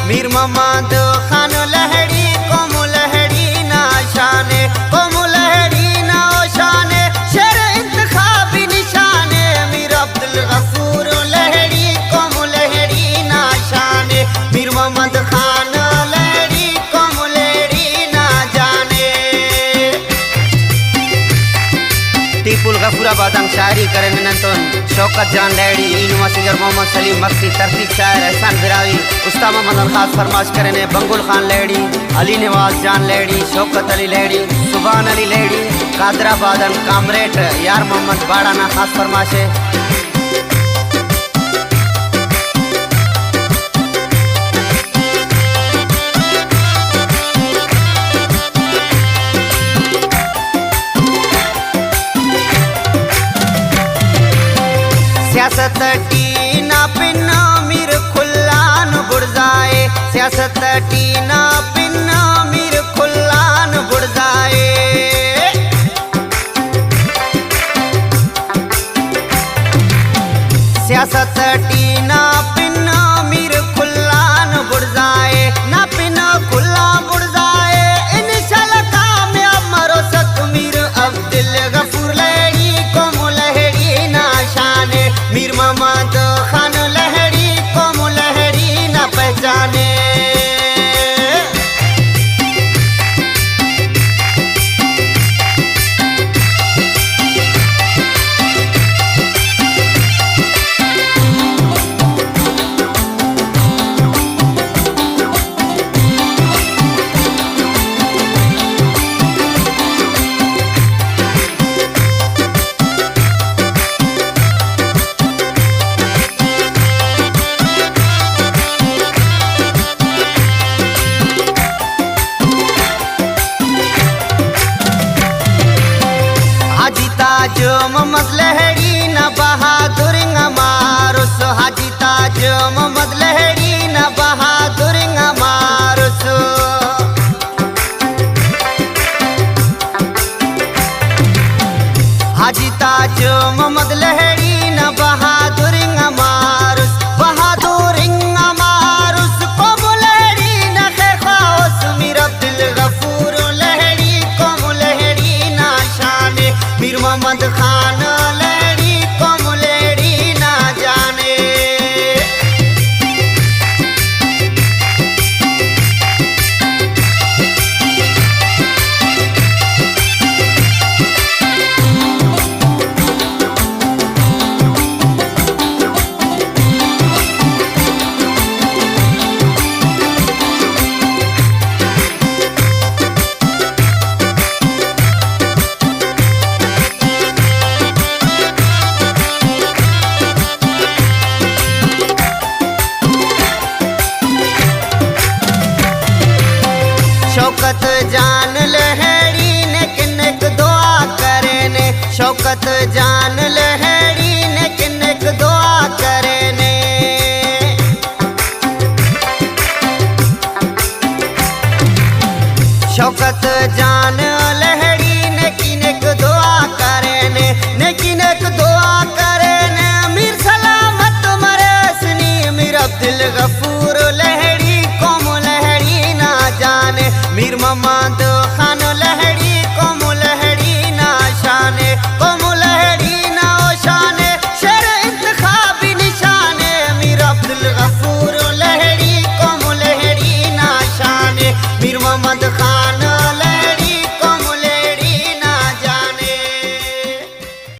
मीर मोहम्मद खान लहड़ी कौम लहड़ी ना शाने कौम लहड़ी ना शाने शेर इंतखाबी निशाने मीर अब्दुल गफूर लहड़ी कौम लहड़ी ना शाने मीर मोहम्मद खान लहड़ी कौम लहड़ी ना जाने। टीपुल गफूराबाद शायरी करें नंतन शौकत जान लहड़ी इनुमा सिंगर मोहम्मद सलीम मक्सी तरतीब शायर एहसान बिरावी उस्ताद मोहम्मद खास फरमाश करे बंगुल खान लहड़ी अली नवाज जान लहड़ी शौकत अली लहड़ी सुभान अली लहड़ी कादराबादन कामरेट यार मोहम्मद बाड़ाना खास फरमाश है। सियासत टीना पिन्ना मीर खुल्लान बुड़जाए सियासत टीना पिन्ना मीर खुल्लान बुड़जाए। सियासत टीना पिन्ना मीर खुल्लान बुड़जाए ना पिना खुल्ला बुड़जाए इन शलका में मरो सक मीर अब्दुल गफूर लहड़ी कौम लहड़ी ना शाने मीर मोहम्मद खान लहड़ी कौम लहड़ी ना पहचाने। ताज मोहम्मद लहड़ी न बहादुर मारुस हाजी ताज मोहम्मद लहड़ी न बहादुर मारुस। हाजी ताज मोहम्मद लहड़ी न बहादुर मारुस बहादुर मारुस कौम लहड़ी न खास मीर अब्दुल गफूर लहड़ी कौम लहड़ी ना शाने मीर मोहम्मद खान लहड़ी कौम लहड़ी ना जाने। शौकत जान लहड़ी ने किन्नक दुआ करे ने शौकत जान